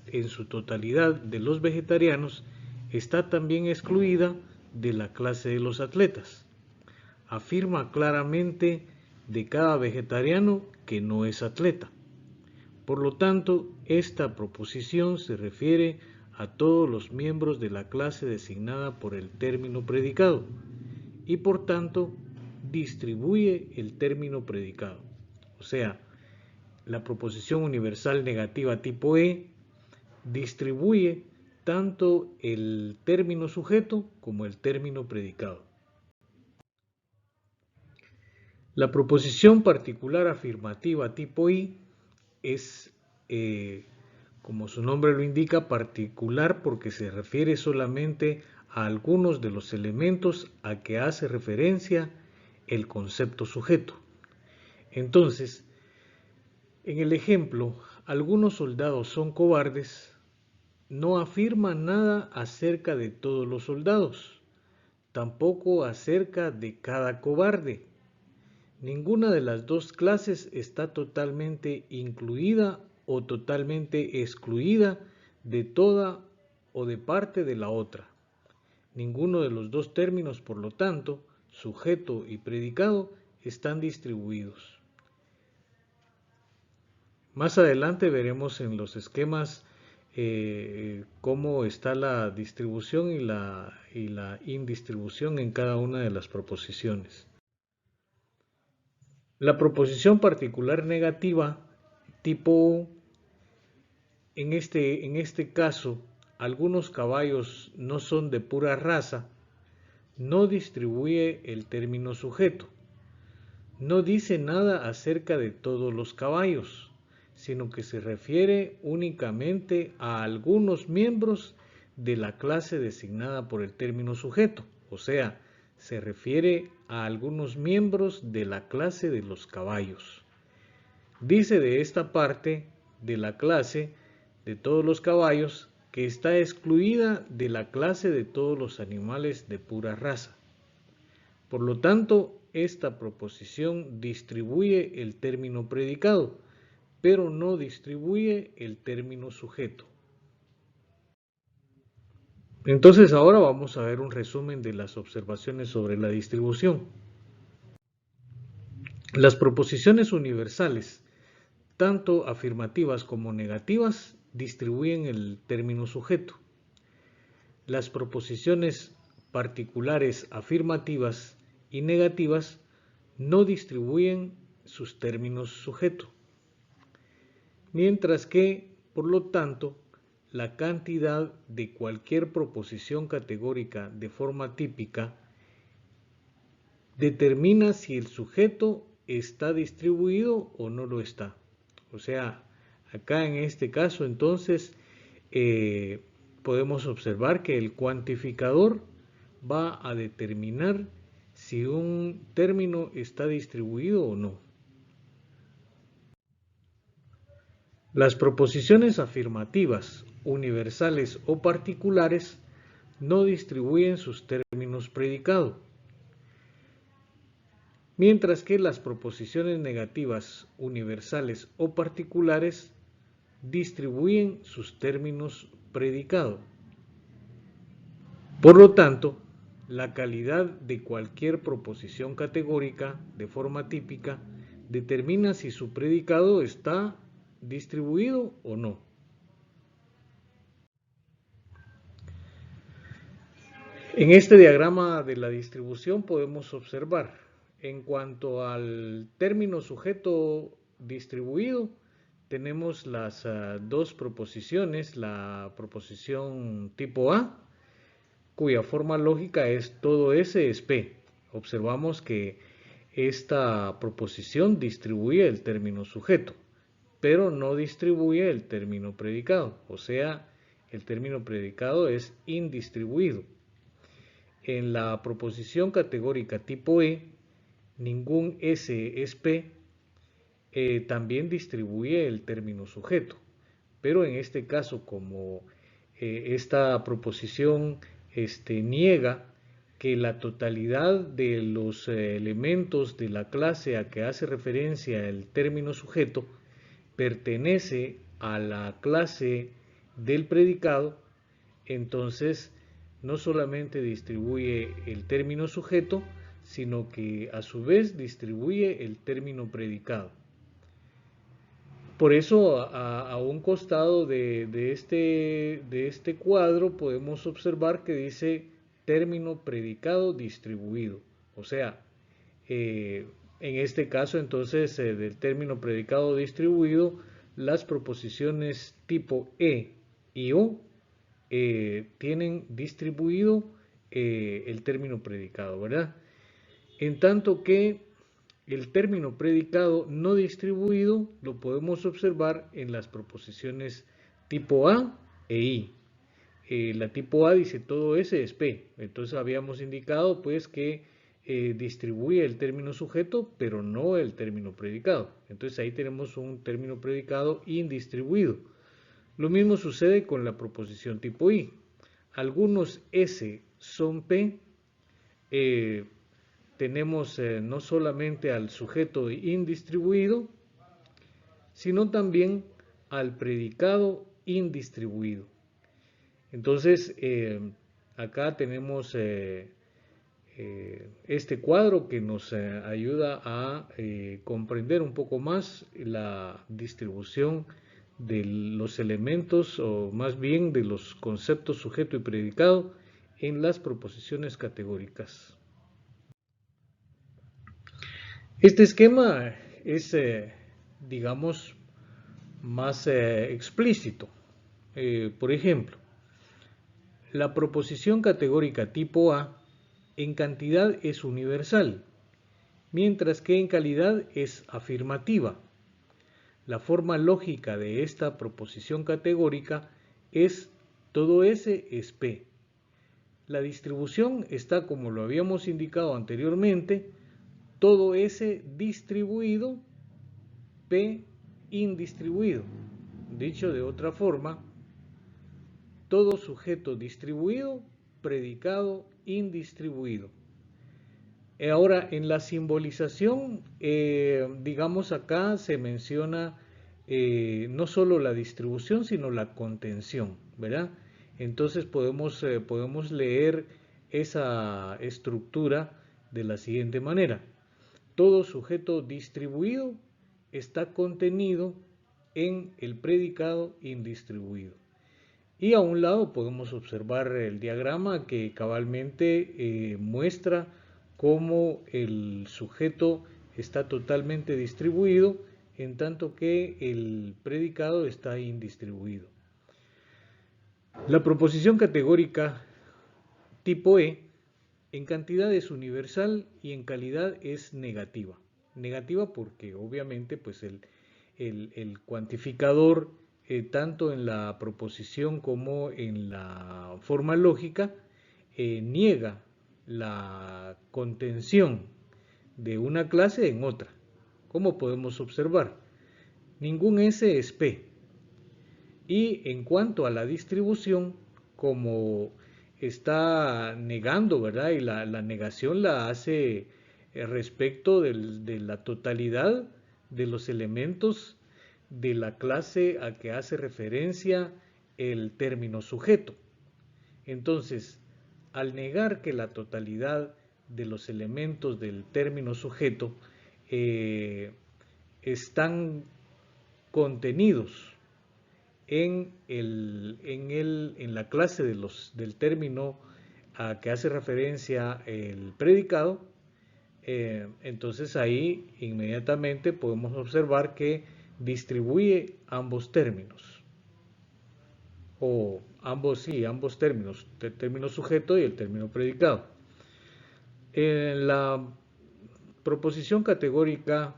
en su totalidad de los vegetarianos está también excluida de la clase de los atletas. Afirma claramente de cada vegetariano que no es atleta. Por lo tanto, esta proposición se refiere a todos los miembros de la clase designada por el término predicado y por tanto distribuye el término predicado. O sea, la proposición universal negativa tipo E distribuye tanto el término sujeto como el término predicado. La proposición particular afirmativa tipo I es, como su nombre lo indica, particular porque se refiere solamente a algunos de los elementos a que hace referencia el concepto sujeto. Entonces, en el ejemplo, algunos soldados son cobardes, no afirma nada acerca de todos los soldados, tampoco acerca de cada cobarde. Ninguna de las dos clases está totalmente incluida o totalmente excluida de toda o de parte de la otra. Ninguno de los dos términos, por lo tanto, sujeto y predicado, están distribuidos. Más adelante veremos en los esquemas cómo está la distribución y la indistribución en cada una de las proposiciones. La proposición particular negativa tipo U, en este caso, algunos caballos no son de pura raza, no distribuye el término sujeto. No dice nada acerca de todos los caballos, sino que se refiere únicamente a algunos miembros de la clase designada por el término sujeto, o sea, se refiere a algunos miembros de la clase de los caballos. Dice de esta parte de la clase de todos los caballos que está excluida de la clase de todos los animales de pura raza. Por lo tanto, esta proposición distribuye el término predicado, pero no distribuye el término sujeto. Entonces ahora vamos a ver un resumen de las observaciones sobre la distribución. Las proposiciones universales, tanto afirmativas como negativas, distribuyen el término sujeto. Las proposiciones particulares afirmativas y negativas no distribuyen sus términos sujeto. Mientras que, por lo tanto, la cantidad de cualquier proposición categórica de forma típica determina si el sujeto está distribuido o no lo está. O sea, acá en este caso entonces podemos observar que el cuantificador va a determinar si un término está distribuido o no. Las proposiciones afirmativas, universales o particulares no distribuyen sus términos predicado, mientras que las proposiciones negativas, universales o particulares distribuyen sus términos predicado. Por lo tanto, la calidad de cualquier proposición categórica de forma típica determina si su predicado está distribuido o no. En este diagrama de la distribución podemos observar, en cuanto al término sujeto distribuido, tenemos las dos proposiciones, la proposición tipo A, cuya forma lógica es todo S es P. Observamos que esta proposición distribuye el término sujeto, pero no distribuye el término predicado, o sea, el término predicado es indistribuido. en la proposición categórica tipo E, ningún S es P, también distribuye el término sujeto. Pero en este caso, como esta proposición niega que la totalidad de los elementos de la clase a que hace referencia el término sujeto pertenece a la clase del predicado, entonces no solamente distribuye el término sujeto, sino que a su vez distribuye el término predicado. Por eso a un costado de este cuadro podemos observar que dice término predicado distribuido. O sea, en este caso entonces del término predicado distribuido, las proposiciones tipo E y O tienen distribuido el término predicado, ¿verdad? En tanto que el término predicado no distribuido lo podemos observar en las proposiciones tipo A e I. La tipo A dice todo S es P. Entonces habíamos indicado pues que distribuye el término sujeto, pero no el término predicado. Entonces ahí tenemos un término predicado indistribuido. Lo mismo sucede con la proposición tipo I. Algunos S son P. Tenemos no solamente al sujeto indistribuido, sino también al predicado indistribuido. Entonces, acá tenemos este cuadro que nos ayuda a comprender un poco más la distribución de los elementos, o más bien de los conceptos sujeto y predicado en las proposiciones categóricas. Este esquema es, digamos, más explícito. Por ejemplo, la proposición categórica tipo A en cantidad es universal, mientras que en calidad es afirmativa. La forma lógica de esta proposición categórica es todo S es P. La distribución está, como lo habíamos indicado anteriormente, todo S distribuido, P indistribuido. Dicho de otra forma, todo sujeto distribuido, predicado indistribuido. Ahora, en la simbolización, digamos acá se menciona no solo la distribución, sino la contención, ¿verdad? Entonces podemos leer esa estructura de la siguiente manera. Todo sujeto distribuido está contenido en el predicado indistribuido. Y a un lado podemos observar el diagrama que cabalmente muestra cómo el sujeto está totalmente distribuido, en tanto que el predicado está indistribuido. La proposición categórica tipo E en cantidad es universal y en calidad es negativa. Negativa porque obviamente pues el cuantificador tanto en la proposición como en la forma lógica niega la contención de una clase en otra. ¿Cómo podemos observar? Ningún S es P. Y en cuanto a la distribución, como está negando, ¿verdad? Y la negación la hace respecto de la totalidad de los elementos de la clase a que hace referencia el término sujeto. Entonces, al negar que la totalidad de los elementos del término sujeto están contenidos en la clase del término a que hace referencia el predicado, entonces ahí inmediatamente podemos observar que distribuye ambos términos, o ambos términos, el término sujeto y el término predicado. En la proposición categórica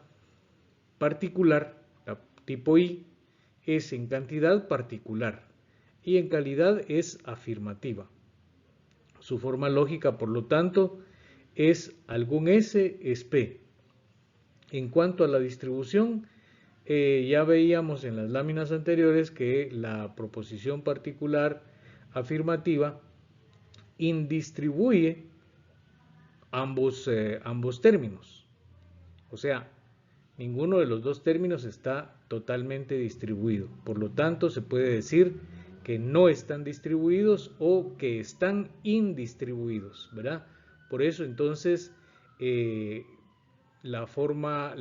particular, la tipo I, es en cantidad particular y en calidad es afirmativa. O Su forma lógica, por lo tanto, es algún S es P. En cuanto a la distribución, ya veíamos en las láminas anteriores que la proposición particular afirmativa indistribuye ambos términos. O sea, ninguno de los dos términos está totalmente distribuido. Por lo tanto, se puede decir que no están distribuidos o que están indistribuidos, ¿verdad? Por eso, entonces, la forma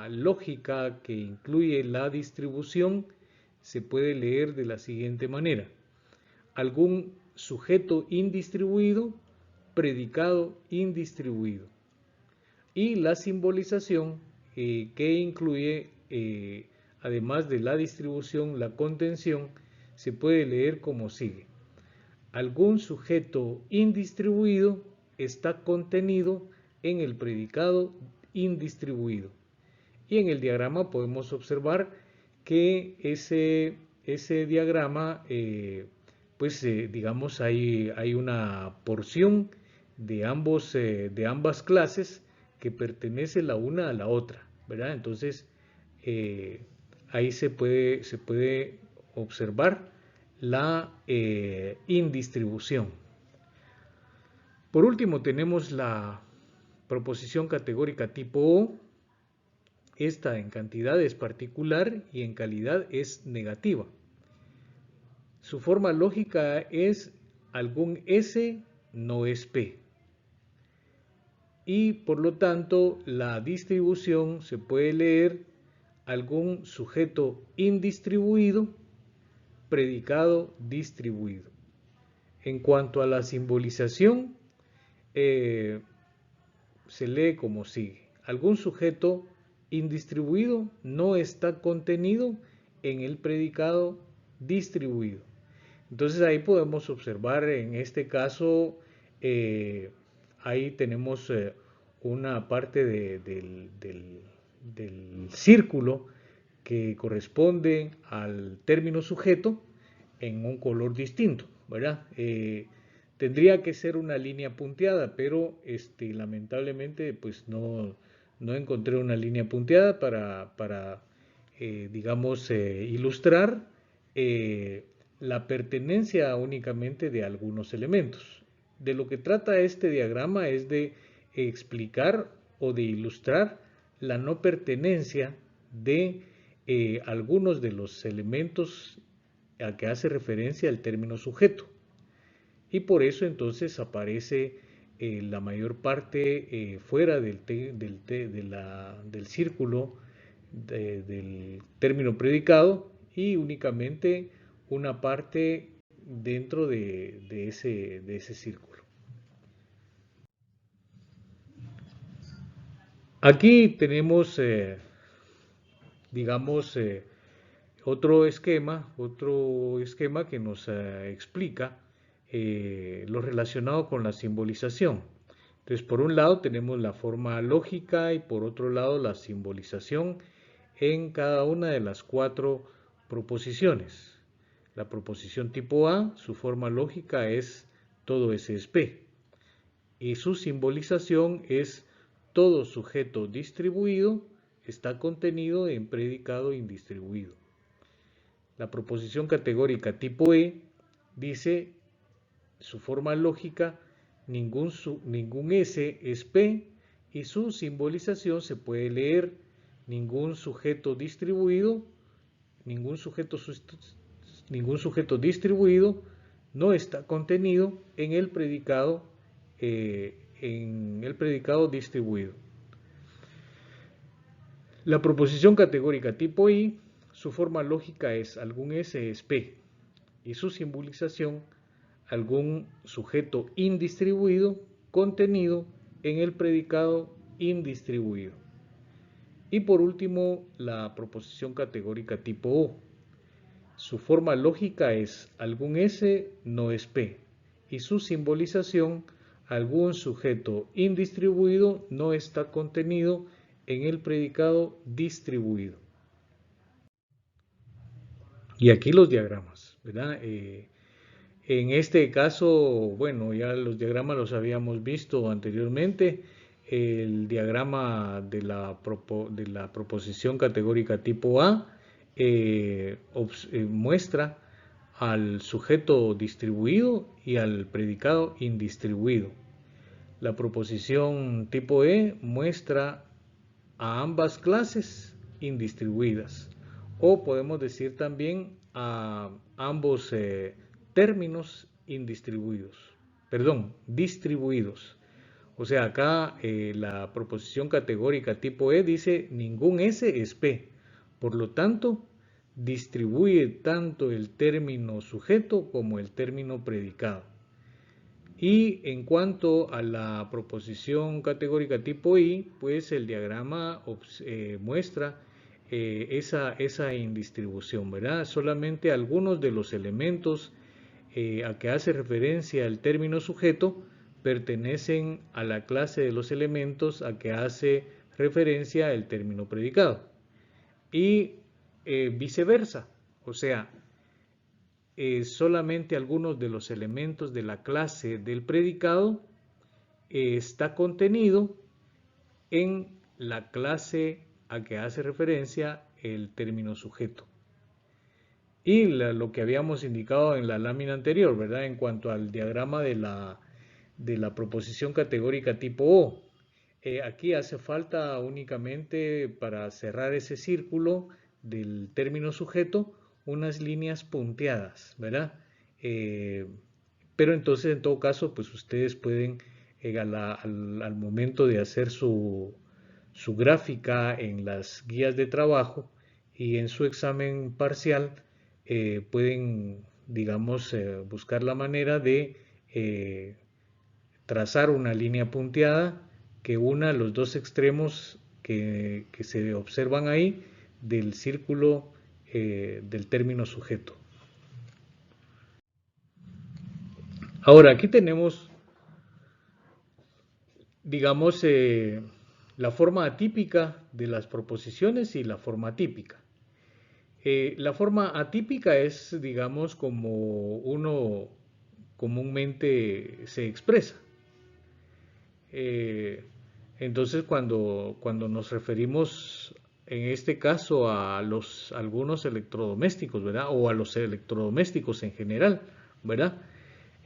lógica que incluye la distribución se puede leer de la siguiente manera: algún sujeto indistribuido, predicado indistribuido. Y la simbolización que incluye, además de la distribución, la contención, se puede leer como sigue: algún sujeto indistribuido está contenido en el predicado indistribuido. Y en el diagrama podemos observar que ese diagrama, digamos, hay una porción de ambas clases que pertenece la una a la otra, ¿verdad? Entonces, ahí se puede observar la indistribución. Por último, tenemos la proposición categórica tipo O. Esta en cantidad es particular y en calidad es negativa. Su forma lógica es algún S no es P. Y por lo tanto, la distribución se puede leer algún sujeto indistribuido, predicado distribuido. En cuanto a la simbolización, se lee como sigue: algún sujeto indistribuido no está contenido en el predicado distribuido. Entonces ahí podemos observar, en este caso, ahí tenemos una parte del círculo que corresponde al término sujeto en un color distinto, ¿verdad? Tendría que ser una línea punteada, pero lamentablemente pues no encontré una línea punteada para digamos, ilustrar la pertenencia únicamente de algunos elementos. De lo que trata este diagrama es de explicar o de ilustrar la no pertenencia de algunos de los elementos a que hace referencia el término sujeto. Y por eso entonces aparece la mayor parte fuera del círculo del término predicado, y únicamente una parte dentro de ese círculo. Aquí tenemos, digamos, otro esquema que nos explica lo relacionado con la simbolización. Entonces, por un lado tenemos la forma lógica y por otro lado la simbolización en cada una de las cuatro proposiciones. La proposición tipo A, su forma lógica es todo S es P, y su simbolización es todo sujeto distribuido está contenido en predicado indistribuido. La proposición categórica tipo E dice: su forma lógica, ningún S es P, y su simbolización se puede leer: ningún sujeto distribuido no está contenido en el predicado distribuido. La proposición categórica tipo I, su forma lógica es algún S es P, y su simbolización algún sujeto indistribuido contenido en el predicado indistribuido. Y por último, la proposición categórica tipo O. Su forma lógica es algún S no es P, y su simbolización algún sujeto indistribuido no está contenido en el predicado distribuido. Y aquí los diagramas, ¿verdad? En este caso, bueno, ya los diagramas los habíamos visto anteriormente. El diagrama de de la proposición categórica tipo A muestra al sujeto distribuido y al predicado indistribuido. La proposición tipo E muestra a ambas clases indistribuidas, o podemos decir también a ambos términos indistribuidos, perdón, distribuidos. O sea, acá la proposición categórica tipo E dice ningún S es P. Por lo tanto, distribuye tanto el término sujeto como el término predicado. Y en cuanto a la proposición categórica tipo I, pues el diagrama muestra esa indistribución, ¿verdad? Solamente algunos de los elementos a que hace referencia el término sujeto pertenecen a la clase de los elementos a que hace referencia el término predicado. Y viceversa, o sea, solamente algunos de los elementos de la clase del predicado está contenido en la clase a que hace referencia el término sujeto. Y lo que habíamos indicado en la lámina anterior, ¿verdad? En cuanto al diagrama de la proposición categórica tipo O. Aquí hace falta únicamente para cerrar ese círculo del término sujeto unas líneas punteadas, ¿verdad? Pero entonces en todo caso pues ustedes pueden al momento de hacer su gráfica en las guías de trabajo y en su examen parcial pueden digamos buscar la manera de trazar una línea punteada que una los dos extremos que se observan ahí del círculo del término sujeto. Ahora, aquí tenemos, digamos, la forma atípica de las proposiciones y la forma típica. La forma atípica es, digamos, como uno comúnmente se expresa. Entonces, cuando nos referimos en este caso a algunos electrodomésticos, ¿verdad? O a los electrodomésticos en general, ¿verdad?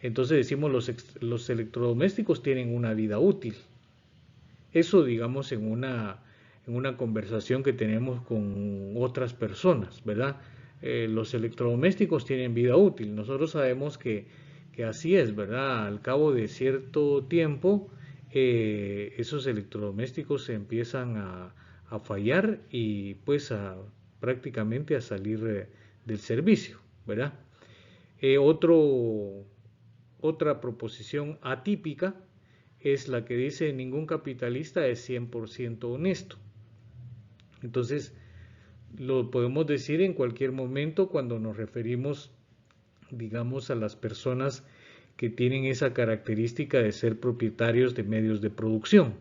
Entonces decimos los electrodomésticos tienen una vida útil. Eso, digamos, en una conversación que tenemos con otras personas, ¿verdad? Los electrodomésticos tienen vida útil. Nosotros sabemos que así es, ¿verdad? Al cabo de cierto tiempo, esos electrodomésticos se empiezan a fallar y pues prácticamente a salir del servicio, ¿verdad? Otra proposición atípica es la que dice ningún capitalista es 100% honesto. Entonces, lo podemos decir en cualquier momento cuando nos referimos, digamos, a las personas que tienen esa característica de ser propietarios de medios de producción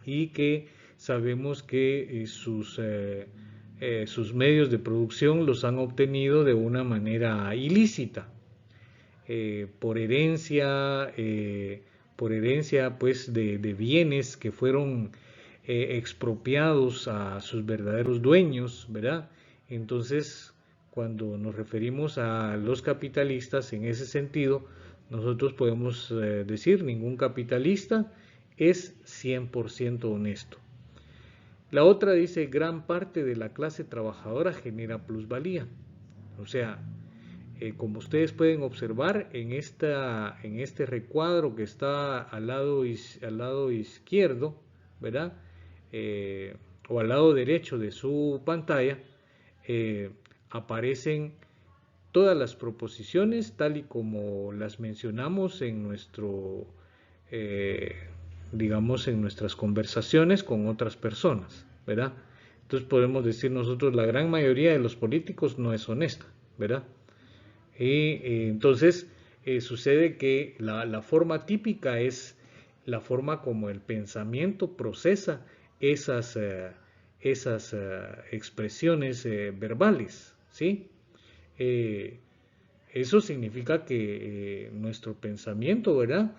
y que sabemos que sus medios de producción los han obtenido de una manera ilícita, por herencia pues de bienes que fueron expropiados a sus verdaderos dueños, ¿verdad? Entonces, cuando nos referimos a los capitalistas en ese sentido, nosotros podemos decir ningún capitalista es 100% honesto. La otra dice gran parte de la clase trabajadora genera plusvalía. O sea, como ustedes pueden observar en este recuadro que está al lado izquierdo, ¿verdad? O al lado derecho de su pantalla, aparecen todas las proposiciones tal y como las mencionamos en digamos, en nuestras conversaciones con otras personas, ¿verdad? Entonces podemos decir nosotros la gran mayoría de los políticos no es honesta, ¿verdad? Y entonces sucede que la forma típica es la forma como el pensamiento procesa esas expresiones verbales, ¿sí? Eso significa que nuestro pensamiento, ¿verdad?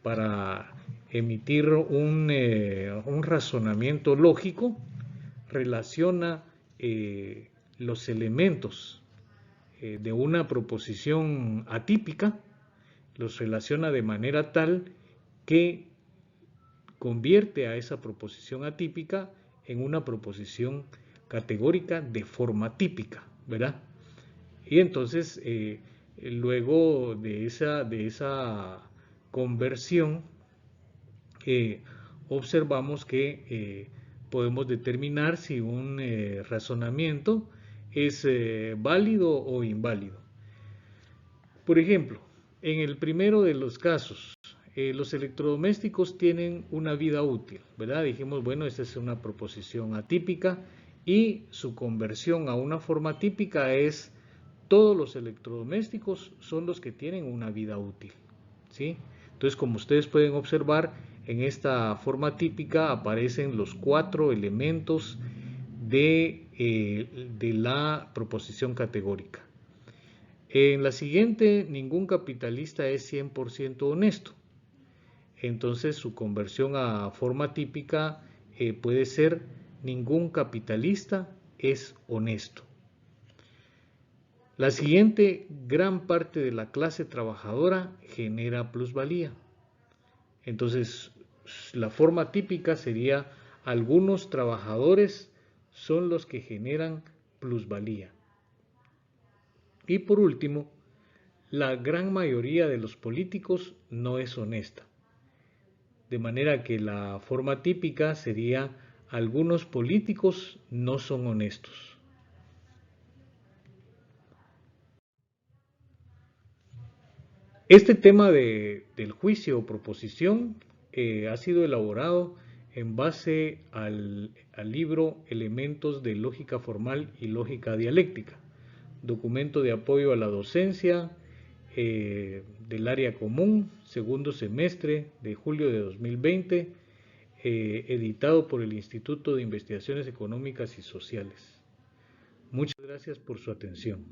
Para emitir un razonamiento lógico, relaciona los elementos de una proposición atípica, los relaciona de manera tal que convierte a esa proposición atípica en una proposición categórica de forma típica, ¿verdad? Y entonces, luego de esa conversión, observamos que podemos determinar si un razonamiento es válido o inválido. Por ejemplo, en el primero de los casos, los electrodomésticos tienen una vida útil, ¿verdad? Dijimos, bueno, esta es una proposición atípica y su conversión a una forma típica es todos los electrodomésticos son los que tienen una vida útil, ¿sí? Entonces, como ustedes pueden observar, en esta forma típica aparecen los 4 elementos de la proposición categórica. En la siguiente, ningún capitalista es 100% honesto. Entonces, su conversión a forma típica puede ser ningún capitalista es honesto. La siguiente, gran parte de la clase trabajadora genera plusvalía. Entonces, la forma típica sería algunos trabajadores son los que generan plusvalía. Y por último, la gran mayoría de los políticos no es honesta. De manera que la forma típica sería algunos políticos no son honestos. Este tema del juicio o proposición ha sido elaborado en base al libro Elementos de Lógica Formal y Lógica Dialéctica, documento de apoyo a la docencia del área común, segundo semestre de julio de 2020, editado por el Instituto de Investigaciones Económicas y Sociales. Muchas gracias por su atención.